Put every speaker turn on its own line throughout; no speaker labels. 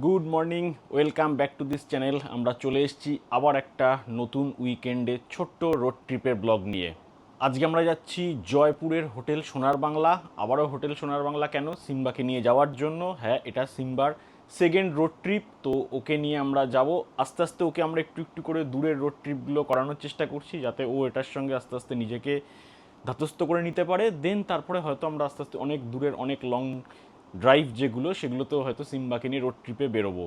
Good morning, welcome back to this channel. আমরা চলে এসেছি আবার একটা নতুন উইকেন্ডে ছোট্ট রোড ট্রিপের ব্লগ নিয়ে। আজকে আমরা যাচ্ছি জয়পুরের হোটেল সোনার বাংলা। আবারও হোটেল সোনার বাংলা কেন? সিম্বাকে নিয়ে যাওয়ার জন্য। হ্যাঁ, এটা সিম্বার সেকেন্ড রোড ট্রিপ। তো ওকে নিয়ে আমরা যাব। আস্তে আস্তে ওকে আমরা একটু একটু করে দূরের রোড ট্রিপগুলো করানোর চেষ্টা করছি, যাতে ও এটার সঙ্গে আস্তে আস্তে নিজেকে ধাতস্থ করে নিতে পারে। দেন তারপরে হয়তো আমরা আস্তে আস্তে অনেক দূরের অনেক লং ড্রাইভ যেগুলো, সেগুলোতেও হয়তো সিম্বাকে নিয়ে রোড ট্রিপে বেরোবো।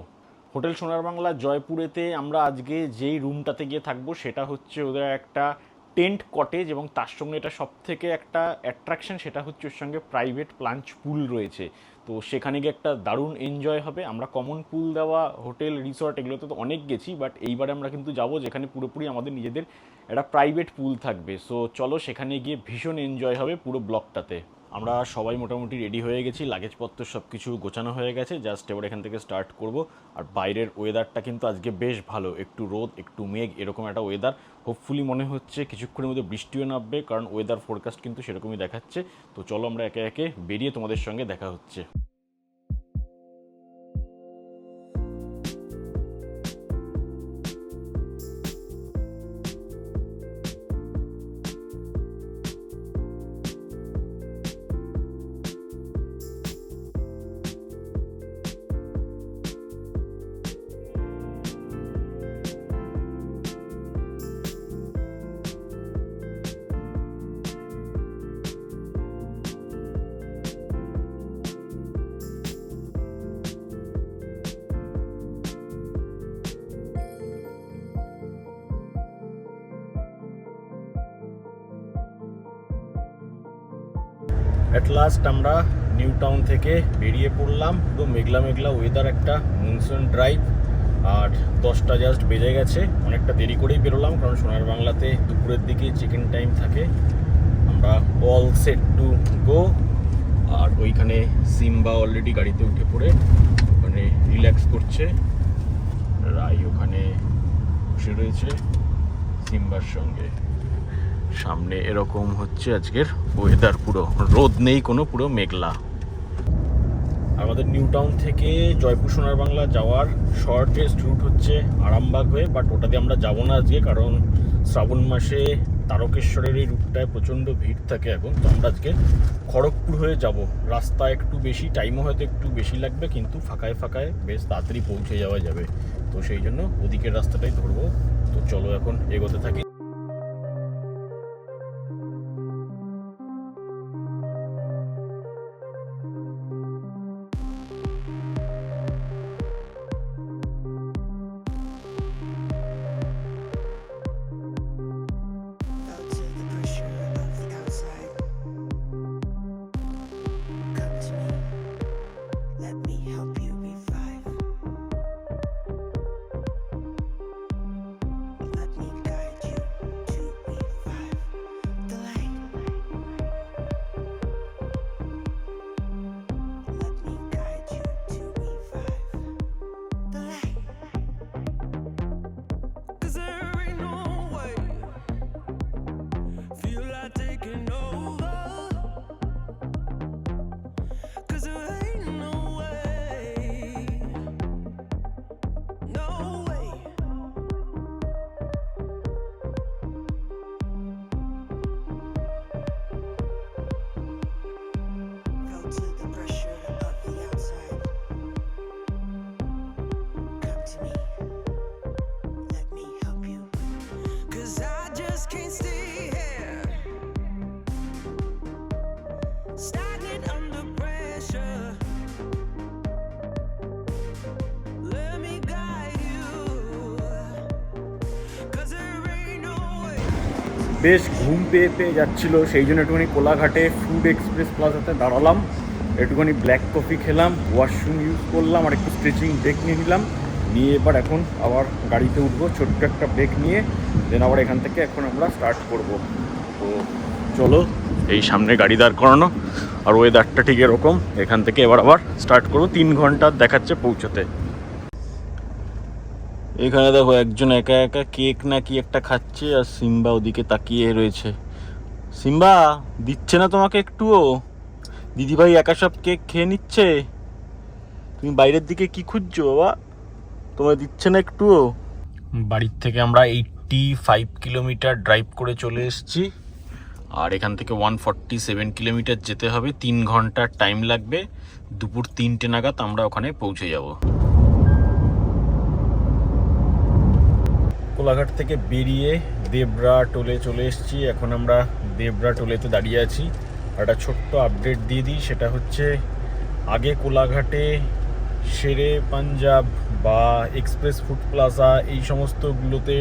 হোটেল সোনার বাংলা জয়পুরেতে আমরা আজকে যেই রুমটাতে গিয়ে থাকবো সেটা হচ্ছে ওদের একটা টেন্ট কটেজ, এবং তার সঙ্গে এটা সব থেকে একটা অ্যাট্রাকশন, সেটা হচ্ছে ওর সঙ্গে প্রাইভেট প্লাঞ্চ পুল রয়েছে। তো সেখানে গিয়ে একটা দারুণ এনজয় হবে। আমরা কমন পুল দেওয়া হোটেল রিসর্ট এগুলোতে তো অনেক গেছি, বাট এইবারে আমরা কিন্তু যাবো যেখানে পুরোপুরি আমাদের নিজেদের একটা প্রাইভেট পুল থাকবে। সো চলো, সেখানে গিয়ে ভীষণ এনজয় হবে পুরো ব্লকটাতে। আমরা সবাই মোটামুটি রেডি হয়ে গেছি, লাগেজপত্র সব কিছু গোছানো হয়ে গেছে, জাস্ট এবার এখান থেকে স্টার্ট করব। আর বাইরের ওয়েদারটা কিন্তু আজকে বেশ ভালো, একটু রোদ একটু মেঘ এরকম একটা ওয়েদার। হোপফুলি মনে হচ্ছে কিছুক্ষণের মধ্যে বৃষ্টিও নামবে, কারণ ওয়েদার ফোরকাস্ট কিন্তু সেরকমই দেখাচ্ছে। তো চলো আমরা একে একে বেরিয়ে তোমাদের সঙ্গে দেখা হচ্ছে। অ্যাট লাস্ট আমরা নিউ টাউন থেকে বেরিয়ে পড়লাম। পুরো মেঘলা মেঘলা ওয়েদার, একটা মনসুন ড্রাইভ। আর 10টা জাস্ট বেজে গেছে, অনেকটা দেরি করেই বেরোলাম, কারণ সোনার বাংলাতে দুপুরের দিকে চিকেন টাইম থাকে। আমরা অল সেট টু গো। আর ওইখানে সিম্বা অলরেডি গাড়িতে উঠে পড়ে ওখানে রিল্যাক্স করছে। রাই ওখানে বসে রয়েছে সিম্বার সঙ্গে। সামনে এরকম হচ্ছে আজকের ওয়েদার, পুরো রোদ নেই কোনো, পুরো মেঘলা। আমাদের নিউ টাউন থেকে জয়পুর সোনার বাংলা যাওয়ার শর্টেস্ট রুট হচ্ছে আরামবাগ হয়ে, বাট ওটা দিয়ে আমরা যাবো না আজকে, কারণ শ্রাবণ মাসে তারকেশ্বরের এই রুটটায় প্রচণ্ড ভিড় থাকে এখন। তো আমরা আজকে খড়গপুর হয়ে যাব। রাস্তা একটু বেশি, টাইমও হয়তো একটু বেশি লাগবে, কিন্তু ফাঁকায় ফাঁকায় বেশ তাড়াতাড়ি পৌঁছে যাওয়া যাবে। তো সেই জন্য ওদিকের রাস্তাটাই ধরবো। তো চলো এখন এগোতে থাকি। বেশ ঘুম পেয়ে পেয়ে যাচ্ছিলো, সেই জন্য একটুখানি কোলাঘাটে ফুড এক্সপ্রেস প্লাজাতে দাঁড়ালাম, একটুখানি ব্ল্যাক কফি খেলাম, ওয়াশরুম ইউজ করলাম, আর একটু স্ট্রেচিং ব্রেক নিয়ে নিলাম। নিয়ে এবার এখন আবার গাড়িতে উঠবো, ছোট্ট একটা ব্রেক নিয়ে। দেন আবার এখান থেকে এখন আমরা স্টার্ট করব। তো চলো, এই সামনে গাড়ি দাঁড় করানো, আর ওয়েদারটা ঠিক এরকম। এখান থেকে এবার আবার স্টার্ট করবো। 3 ঘন্টা দেখাচ্ছে পৌঁছতে। এখানে দেখো একজন একা একা কেক না কি একটা খাচ্ছে, আর সিম্বা ওদিকে তাকিয়ে রয়েছে। সিম্বা, দিচ্ছে না তোমাকে একটুও? দিদিভাই একা সব কেক খেয়ে নিচ্ছে, তুমি বাইরের দিকে কি খুঁজছো বাবা? তোমায় দিচ্ছে না একটুও? বাড়ির থেকে আমরা 85 কিলোমিটার ড্রাইভ করে চলে এসেছি, আর এখান থেকে 147 কিলোমিটার যেতে হবে। 3 ঘন্টার টাইম লাগবে। দুপুর 3টে নাগাদ আমরা ওখানে পৌঁছে যাব। কোলাঘাট থেকে বেরিয়ে দেবরা টোলে চলে এসেছি। এখন আমরা দেবরা টোলেতে দাঁড়িয়ে আছি। আর একটা ছোট্ট আপডেট দিয়ে দিই, সেটা হচ্ছে আগে কোলাঘাটে শেরে পাঞ্জাব বা এক্সপ্রেস ফুড প্লাজা এই সমস্তগুলোতে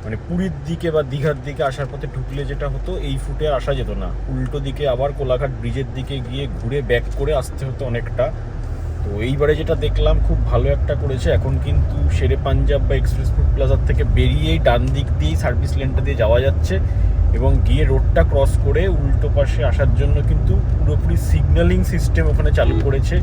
মানে পুরীর দিকে বা দীঘার দিকে আসার পথে ঢুকলে যেটা হতো, এই ফুটে আর আসা যেত না। উল্টো দিকে আবার কোলাঘাট ব্রিজের দিকে গিয়ে ঘুরে ব্যাক করে আসতে হতো অনেকটা। তো এইবারে যেটা দেখলাম খুব ভালো একটা করেছে। এখন কিন্তু শেরে পাঞ্জাব বা এক্সপ্রেস ফুড প্লাজার থেকে বেরিয়েই ডান দিক দিয়েই সার্ভিস লেনটা দিয়ে যাওয়া যাচ্ছে, এবং গিয়ে রোডটা ক্রস করে উল্টো পাশে আসার জন্য কিন্তু পুরোপুরি সিগন্যালিং সিস্টেম ওখানে চালু করেছে।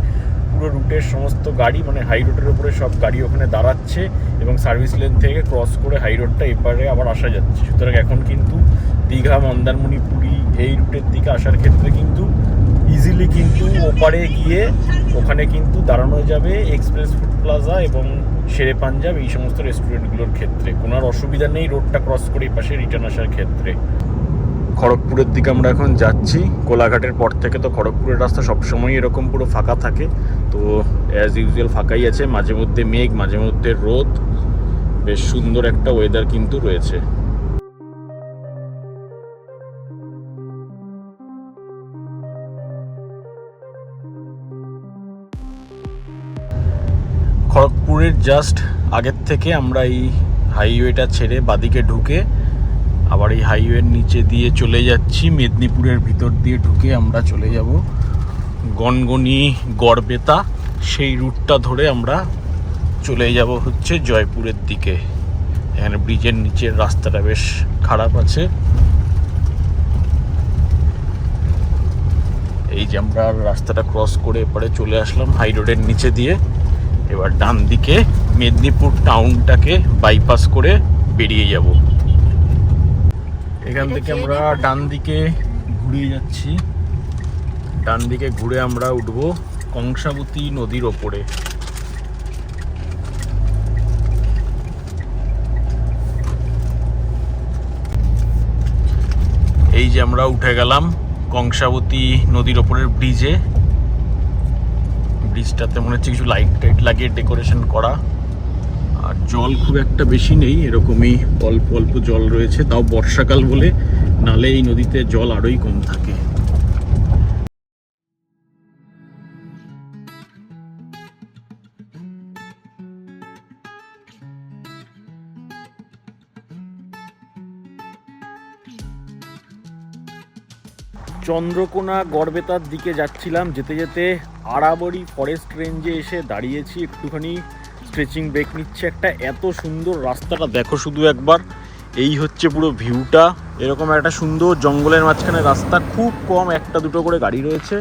পুরো রুটের সমস্ত গাড়ি, মানে হাই রোডের উপরে সব গাড়ি ওখানে দাঁড়াচ্ছে এবং সার্ভিস লেন থেকে ক্রস করে হাই রোডটা এপারে আবার আসা যাচ্ছে। সুতরাং এখন কিন্তু দীঘা, মন্দারমণি, পুরী এই রুটের দিকে আসার ক্ষেত্রে কিন্তু ইজিলি কিন্তু ওপারে গিয়ে ওখানে কিন্তু দাঁড়ানো যাবে এক্সপ্রেস ফুড প্লাজা এবং শেরে পাঞ্জাব এই সমস্ত রেস্টুরেন্টগুলোর ক্ষেত্রে। কোনো আর অসুবিধা নেই রোডটা ক্রস করে এই পাশে রিটার্ন আসার ক্ষেত্রে। খড়গপুরের দিকে আমরা এখন যাচ্ছি। কোলাঘাটের পর থেকে তো খড়গপুরের রাস্তা সবসময় এরকম পুরো ফাঁকা থাকে, তো অ্যাজ ইউজুয়াল ফাঁকাই আছে। মাঝে মধ্যে মেঘ, মাঝে মধ্যে রোদ, বেশ সুন্দর একটা ওয়েদার কিন্তু রয়েছে। খড়গপুরের জাস্ট আগের থেকে আমরা এই হাইওয়েটা ছেড়ে বাদিকে ঢুকে আবার এই হাইওয়ের নিচে দিয়ে চলে যাচ্ছি। মেদিনীপুরের ভিতর দিয়ে ঢুকে আমরা চলে যাব গনগনি, গড়বেতা, সেই রুটটা ধরে আমরা চলে যাব হচ্ছে জয়পুরের দিকে। এখানে ব্রিজের নিচের রাস্তাটা বেশ খারাপ আছে। এই যে আমরা রাস্তাটা ক্রস করে এবারে চলে আসলাম হাই রোডের নিচে দিয়ে। এবার ডান দিকে মেদিনীপুর টাউনটাকে বাইপাস করে বেরিয়ে যাব। এখান থেকে আমরা ডান দিকে ঘুরিয়ে যাচ্ছি। ডান দিকে ঘুরে আমরা উঠব কংসাবতী নদীর ওপরে। এই যে আমরা উঠে গেলাম কংসাবতী নদীর ওপরের ব্রিজে। ব্রিজটাতে মনে হচ্ছে কিছু লাইট টাইট লাগিয়ে ডেকোরেশন করা, আর জল খুব একটা বেশি নেই, এরকমই অল্প অল্প জল রয়েছে। তাও বর্ষাকাল বলে, নালে এই নদীতে জল আরোই কম থাকে। চন্দ্রকোনা, গড়বেতার দিকে যাচ্ছিলাম। যেতে যেতে আরাবড়ি ফরেস্ট রেঞ্জে এসে দাঁড়িয়েছি, একটুখানি স্ট্রেচিং ব্রেক নিচ্ছে একটা। এত সুন্দর রাস্তাটা দেখো শুধু একবার। এই হচ্ছে পুরো ভিউটা। এরকম একটা সুন্দর জঙ্গলের মাঝখানে রাস্তা, খুব কম একটা দুটো করে গাড়ি রয়েছে,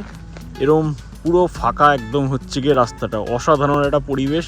এরকম পুরো ফাঁকা একদম হচ্ছে গিয়ে রাস্তাটা। অসাধারণ একটা পরিবেশ।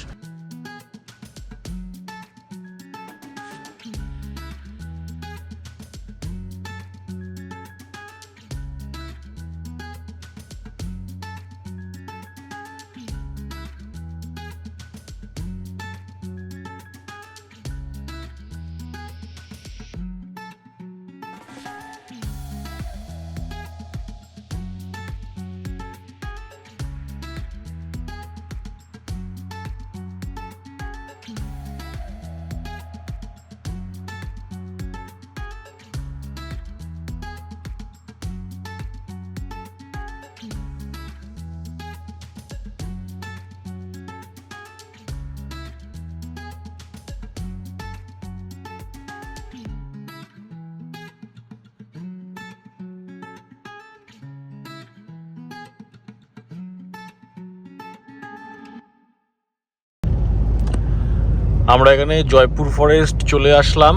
আমরা এখানে জয়পুর ফরেস্ট চলে আসলাম।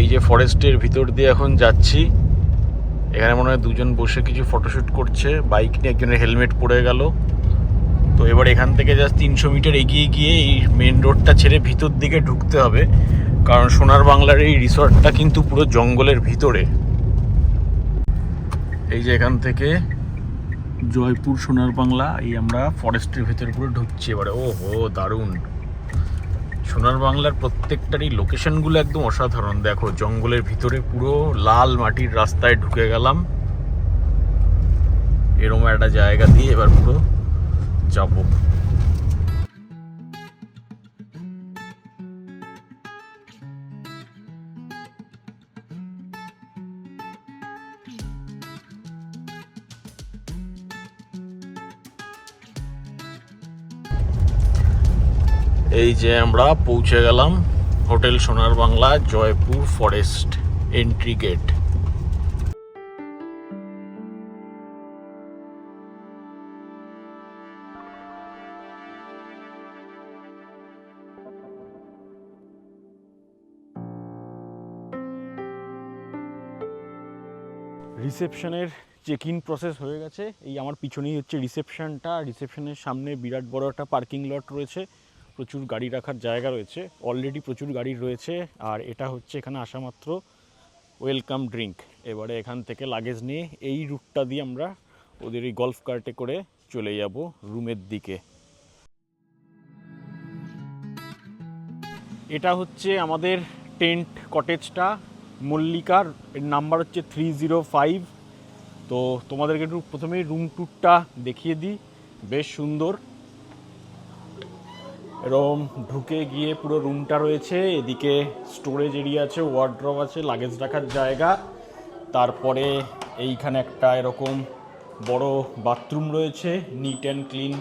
এই যে ফরেস্টের ভিতর দিয়ে এখন যাচ্ছি। এখানে মনে হয় দুজন বসে কিছু ফটোশ্যুট করছে, বাইক নিয়ে একজনের হেলমেট পড়ে গেল। তো এবার এখান থেকে জাস্ট 300 মিটার এগিয়ে গিয়ে এই মেন রোডটা ছেড়ে ভিতর দিকে ঢুকতে হবে, কারণ সোনার বাংলার এই রিসর্টটা কিন্তু পুরো জঙ্গলের ভিতরে। এই যে এখান থেকে জয়পুর সোনার বাংলা। এই আমরা ফরেস্টের ভেতরে পুরো ঢুকছি এবারে। ও হো, দারুণ। সোনার বাংলার প্রত্যেকটারই লোকেশনগুলো একদম অসাধারণ। দেখো, জঙ্গলের ভিতরে পুরো লাল মাটির রাস্তায় ঢুকে গেলাম। এরকম একটা জায়গা দিয়ে এবার পুরো যাব। এই যে আমরা পৌঁছে গেলাম hotel Sonar Bangla, Jaipur forest entry gate. রিসেপশনের চেক ইন প্রসেস হয়ে গেছে। এই আমার পিছনেই হচ্ছে রিসেপশনটা। রিসেপশনের সামনে বিরাট বড় একটা পার্কিং লট রয়েছে, প্রচুর গাড়ি রাখার জায়গা রয়েছে, অলরেডি প্রচুর গাড়ি রয়েছে। আর এটা হচ্ছে এখানে আসা মাত্র ওয়েলকাম ড্রিঙ্ক। এবারে এখান থেকে লাগেজ নিয়ে এই রুটটা দিয়ে আমরা ওদের এই গলফ কার্টে করে চলে যাব রুমের দিকে। এটা হচ্ছে আমাদের টেন্ট কটেজটা, মল্লিকার। এর নাম্বার হচ্ছে 305। তো তোমাদেরকে একটু প্রথমেই রুম ট্যুরটা দেখিয়ে দিই। বেশ সুন্দর। এরকম ঢুকে গিয়ে পুরো রুমটা রয়েছে। এদিকে স্টোরেজ এরিয়া আছে, ওয়ার্ড্রপ আছে, লাগেজ রাখার জায়গা। তারপরে এইখানে একটা এরকম বড় বাথরুম রয়েছে, নিট অ্যান্ড ক্লিন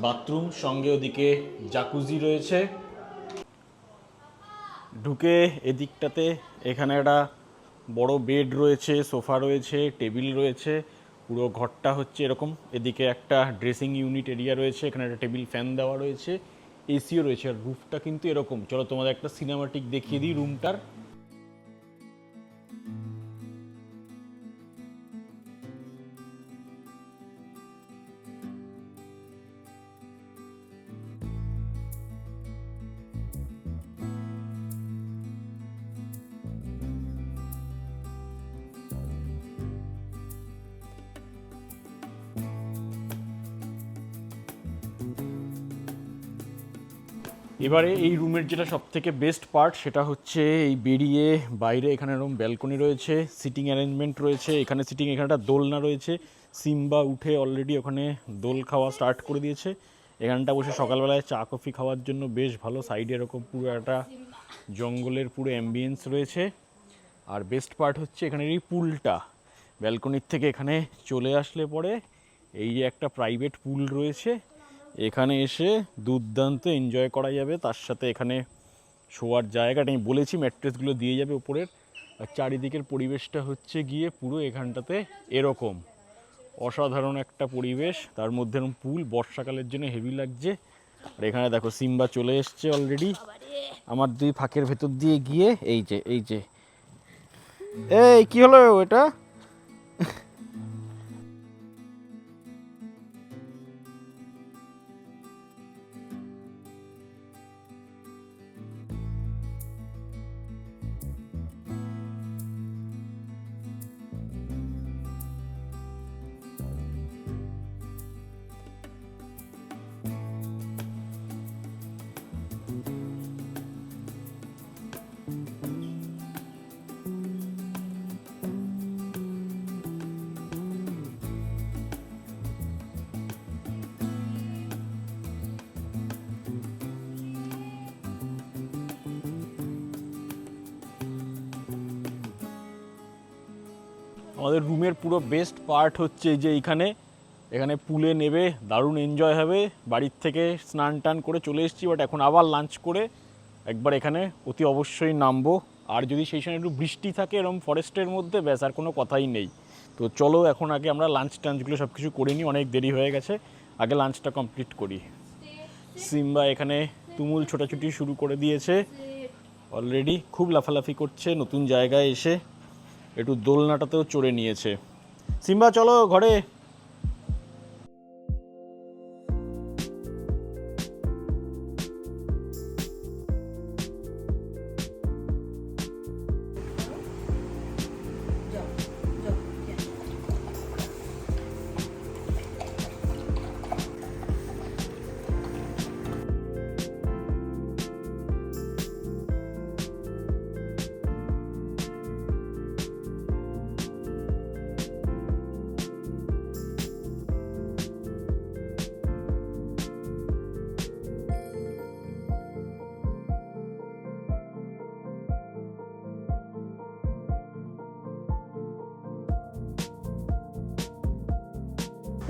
বাথরুম। সঙ্গে ওদিকে জাকুজি রয়েছে। ঢুকে এদিকটাতে এখানে একটা বড় বেড রয়েছে, সোফা রয়েছে, টেবিল রয়েছে। পুরো ঘরটা হচ্ছে এরকম। এদিকে একটা ড্রেসিং ইউনিট এরিয়া রয়েছে, এখানে একটা টেবিল ফ্যান দেওয়া রয়েছে, এসিও রয়েছে। আর রুফটা কিন্তু এরকম। চলো তোমাদের একটা সিনেমাটিক দেখিয়ে দিই রুমটার। এবারে এই রুমের যেটা সব থেকে বেস্ট পার্ট, সেটা হচ্ছে এই বেরিয়ে বাইরে এখানে এরকম ব্যালকনি রয়েছে, সিটিং অ্যারেঞ্জমেন্ট রয়েছে। এখানে সিটিং, এখানে একটা দোলনা রয়েছে। সিম্বা উঠে অলরেডি ওখানে দোল খাওয়া স্টার্ট করে দিয়েছে। এখানটা বসে সকালবেলায় চা কফি খাওয়ার জন্য বেশ ভালো। সাইডে এরকম পুরো একটা জঙ্গলের পুরো অ্যাম্বিয়েন্স রয়েছে। আর বেস্ট পার্ট হচ্ছে এখানের এই পুলটা। ব্যালকনির থেকে এখানে চলে আসলে পরে এই যে একটা প্রাইভেট পুল রয়েছে, এখানে এসে দুর্দান্ত এনজয় করা যাবে। তার সাথে এখানে শোয়ার জায়গাটা আমি বলেছি, ম্যাট্রেসগুলো দিয়ে যাবে উপরের। আর চারিদিকের পরিবেশটা হচ্ছে গিয়ে পুরো এখানটাতে এরকম অসাধারণ একটা পরিবেশ। তার মধ্যে এরকম পুল, বর্ষাকালের জন্য হেভি লাগছে। আর এখানে দেখো সিম্বা চলে এসছে অলরেডি আমার দুই ফাঁকের ভেতর দিয়ে গিয়ে। এই যে এই কি হলো এটা? আমাদের রুমের পুরো বেস্ট পার্ট হচ্ছে যে এখানে পুলে নেবে, দারুণ এনজয় হবে। বাড়ির থেকে স্নান টান করে চলে এসেছি, বাট এখন আবার লাঞ্চ করে একবার এখানে অতি অবশ্যই নামবো। আর যদি সেই সময় একটু বৃষ্টি থাকে এরকম ফরেস্টের মধ্যে, ব্যাস আর কোনো কথাই নেই। তো চলো এখন আগে আমরা লাঞ্চ টাঞ্চগুলো সব কিছু করে নিই, অনেক দেরি হয়ে গেছে। আগে লাঞ্চটা কমপ্লিট করি। সিম্বা এখানে তুমুল ছোটাছুটি শুরু করে দিয়েছে অলরেডি, খুব লাফালাফি করছে নতুন জায়গায় এসে। একটু দোলনাটাতেও চড়ে নিয়েছে। সিম্বা চলো ঘরে।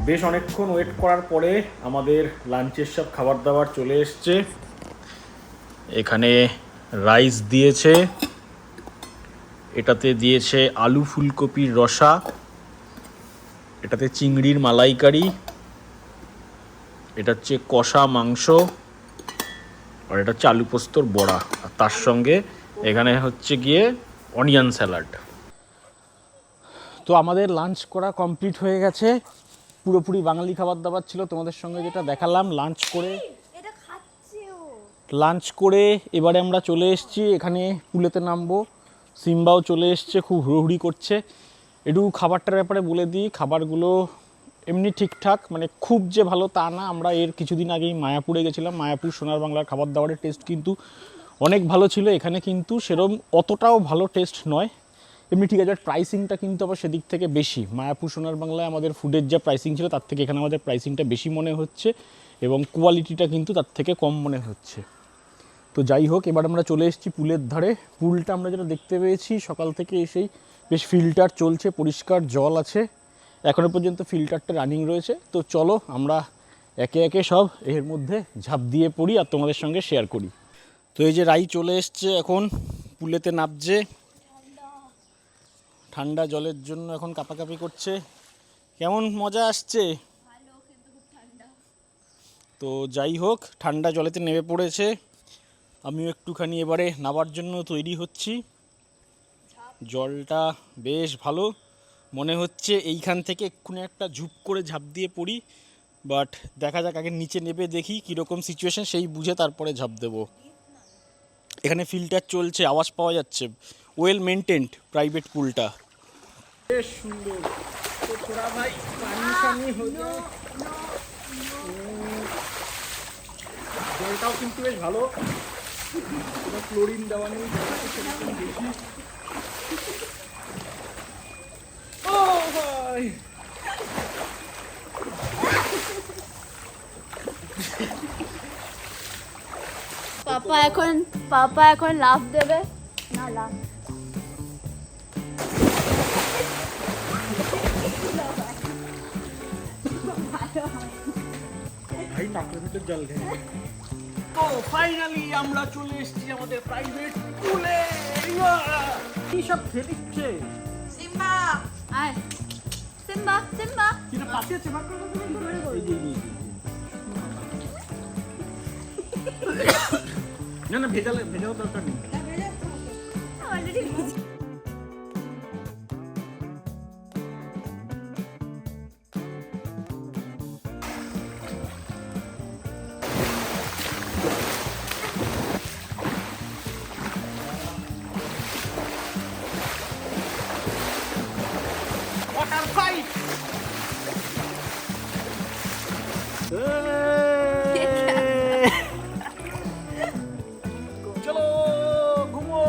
বেশ অনেকক্ষণ ওয়েট করার পরে আমাদের লাঞ্চের সব খাবার দাবার চলে এসছে। এখানে রাইস দিয়েছে, এটাতে দিয়েছে আলু ফুলকপির রসা, এটাতে চিংড়ির মালাইকারি, এটা হচ্ছে কষা মাংস, আর এটা হচ্ছে আলু পোস্তর বড়া, আর তার সঙ্গে এখানে হচ্ছে গিয়ে অনিয়ন স্যালাড। তো আমাদের লাঞ্চ করা কমপ্লিট হয়ে গেছে, পুরোপুরি বাঙালি খাবার দাবার ছিল, তোমাদের সঙ্গে যেটা দেখালাম। লাঞ্চ করে এবারে আমরা চলে এসেছি এখানে পুলেতে নামবো। সিম্বাও চলে এসছে, খুব হুড়োহুড়ি করছে। একটু খাবারটার ব্যাপারে বলে দিই, খাবারগুলো এমনি ঠিকঠাক, মানে খুব যে ভালো তা না। আমরা এর কিছুদিন আগেই মায়াপুরে গেছিলাম, মায়াপুর সোনার বাংলার খাবার দাবারের টেস্ট কিন্তু অনেক ভালো ছিল। এখানে কিন্তু সেরকম অতটাও ভালো টেস্ট নয়, এমনি ঠিক আছে, বাট প্রাইসিংটা কিন্তু আবার সেদিক থেকে বেশি। মায়াপুর সোনার বাংলায় আমাদের ফুডের যা প্রাইসিং ছিল তার থেকে এখানে আমাদের প্রাইসিংটা বেশি মনে হচ্ছে, এবং কোয়ালিটিটা কিন্তু তার থেকে কম মনে হচ্ছে। তো যাই হোক, এবার আমরা চলে এসেছি পুলের ধারে। পুলটা আমরা যেটা দেখতে পেয়েছি সকাল থেকে এসেই বেশ ফিল্টার চলছে, পরিষ্কার জল আছে, এখনও পর্যন্ত ফিল্টারটা রানিং রয়েছে। তো চলো আমরা একে একে সব এর মধ্যে ঝাঁপ দিয়ে পড়ি আর তোমাদের সঙ্গে শেয়ার করি। তো এই যে রাই চলে এসছে, এখন পুলেতে নামছে, ঠান্ডা জলের জন্য এখন কাঁপাকাঁপি করছে। কেমন মজা আসছে? তো যাই হোক, ঠান্ডা জলেতে নেমে পড়েছে, আমিও একটুখানি এবারে নাবার জন্য তৈরি হচ্ছি। জলটা বেশ ভালো মনে হচ্ছে, এইখান থেকে এক্ষুনি একটা ঝুপ করে ঝাঁপ দিয়ে পড়ি, বাট দেখা যাক, আগে নিচে নেমে দেখি কীরকম সিচুয়েশন, সেই বুঝে তারপরে ঝাঁপ দেবো। এখানে ফিল্টার চলছে, আওয়াজ পাওয়া যাচ্ছে, ওয়েল মেনটেন্ড প্রাইভেট পুলটা, বেশ সুন্দর। তো তোরা ভাই পানি টানি হয়ে যায়, জলটাও কিন্তু বেশ ভালো, ক্লোরিন দেওয়া নেই, সেরকম বেশি। ও ভাই,
পাপা এখন লাফ দেবে না, লাফ
ভাই নাকের ভিতর জল খেয়ে। তো ফাইনালি আমরা চলে এসেছি আমাদের প্রাইভেট পুলে। কি সব খেলিচ্ছে
সিম্বা, আয় সিম্বা, সিম্বা
কিনা পাশে আছে, না না ভেজাও দরকার নেই।
Already
water fight. চলো ঘুমো।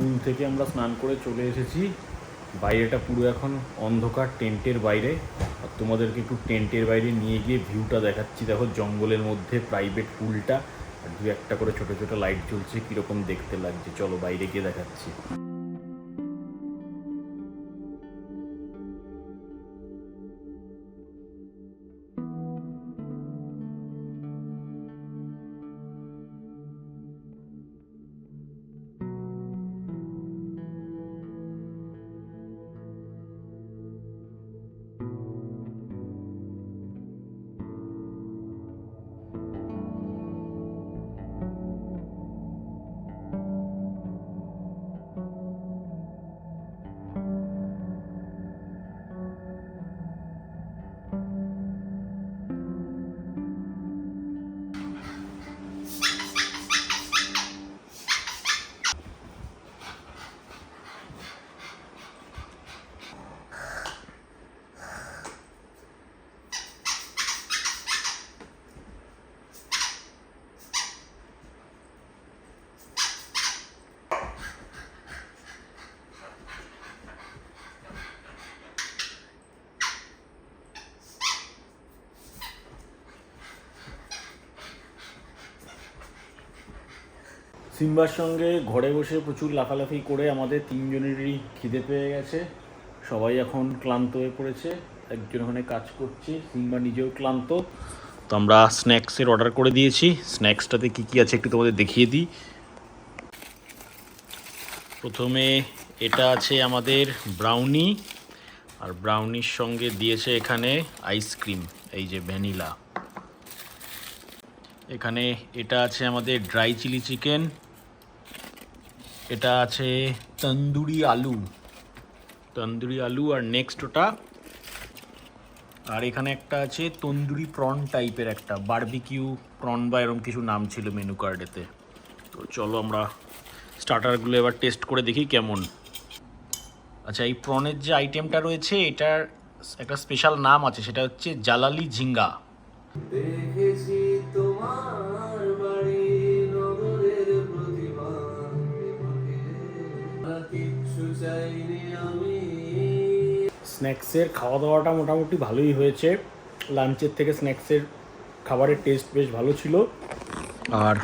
পুল থেকে আমরা স্নান করে চলে এসেছি, বাইরেটা পুরো এখন অন্ধকার, টেন্টের বাইরে। আর তোমাদেরকে একটু টেন্টের বাইরে নিয়ে গিয়ে ভিউটা দেখাচ্ছি। দেখো জঙ্গলের মধ্যে প্রাইভেট পুলটা, আর দু একটা করে ছোটো ছোটো লাইট জ্বলছে, কীরকম দেখতে লাগছে। চলো বাইরে গিয়ে দেখাচ্ছি। সিম্বার সঙ্গে ঘরে বসে প্রচুর লাফালাফি করে আমাদের তিনজনেরই খিদে পেয়ে গেছে। সবাই এখন ক্লান্ত হয়ে পড়েছে, একজন ওখানে কাজ করছে, সিম্বা নিজেও ক্লান্ত। তো আমরা স্ন্যাক্সের অর্ডার করে দিয়েছি। স্ন্যাক্সটাতে কী কী আছে একটু তোমাদের দেখিয়ে দিই। প্রথমে এটা আছে আমাদের ব্রাউনি, আর ব্রাউনির সঙ্গে দিয়েছে এখানে আইসক্রিম, এই যে ভ্যানিলা। এখানে এটা আছে আমাদের ড্রাই চিলি চিকেন, এটা আছে তন্দুরি আলু আর নেক্সট ওটা। আর এখানে একটা আছে তন্দুরি প্রন টাইপের একটা বারবিকিউ প্রন বা এরকম কিছু নাম ছিল মেনু কার্ডেতে। তো চলো আমরা স্টার্টারগুলো এবার টেস্ট করে দেখি কেমন। আচ্ছা, এই প্রনের যে আইটেমটা রয়েছে এটার একটা স্পেশাল নাম আছে, সেটা হচ্ছে জালালি ঝিঙ্গা।
দেখেছি তোমার বাড়ি নগরের প্রতিমা, কিচ্ছু চাইনি আমি।
স্ন্যাক্সের খাওয়া দাওয়াটা মোটামুটি ভালোই হয়েছে। লাঞ্চের থেকে স্ন্যাক্সের খাবারের টেস্ট বেশ ভালো ছিল। আর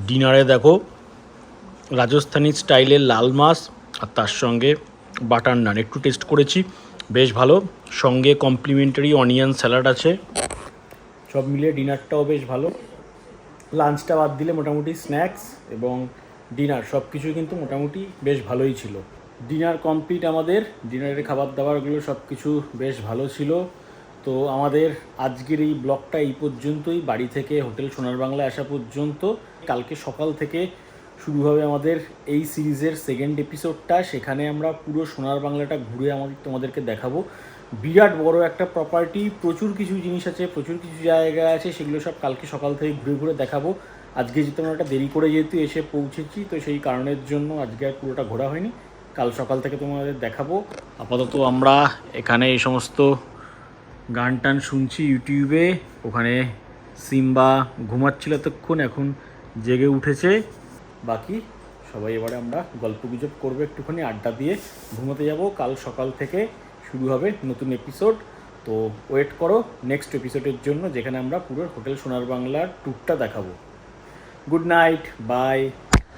ডিনারে দেখো রাজস্থানি স্টাইলের লাল মাছ আর তার সঙ্গে বাটার নান একটু টেস্ট করেছি, বেশ ভালো। সঙ্গে কমপ্লিমেন্টারি অনিয়ন স্যালাড আছে। সব মিলিয়ে ডিনারটাও বেশ ভালো। লাঞ্চটা বাদ দিলে মোটামুটি স্ন্যাক্স এবং ডিনার সব কিছুই কিন্তু মোটামুটি বেশ ভালোই ছিল। ডিনার কমপ্লিট আমাদের। ডিনারের খাবার দাবারগুলো সব কিছু বেশ ভালো ছিল। তো আমাদের আজকের এই ব্লগটা এই পর্যন্তই। বাড়ি থেকে হোটেল সোনার বাংলা আসা পর্যন্ত। কালকে সকাল থেকে শুরু হবে আমাদের এই সিরিজের সেকেন্ড এপিসোডটা। সেখানে আমরা পুরো সোনার বাংলাটা ঘুরে তোমাদেরকে দেখাবো। বিরাট বড় একটা প্রপার্টি, প্রচুর কিছু জিনিস আছে, প্রচুর কিছু জায়গা আছে, সেগুলো সব কালকে সকাল থেকে ঘুরে ঘুরে দেখাবো। আজকে যেহেতু আমরা একটা দেরি করে যেহেতু এসে পৌঁছেছি, তো সেই কারণের জন্য আজকে আর পুরোটা ঘোরা হয়নি। কাল সকাল থেকে তোমাদের দেখাবো। আপাতত আমরা এখানে এই সমস্ত গান টান শুনছি ইউটিউবে। ওখানে সিম্বা ঘুমাচ্ছিল এতক্ষণ, এখন জেগে উঠেছে। বাকি সবাই এবারে আমরা গল্পগুজব করবো, একটুখানি আড্ডা দিয়ে ঘুমোতে যাব। কাল সকাল থেকে শুরু হবে নতুন এপিসোড। তো ওয়েট করো নেক্সট এপিসোডের জন্য, যেখানে আমরা পুরো হোটেল সোনার বাংলার ট্যুরটা দেখাবো। Good night, by.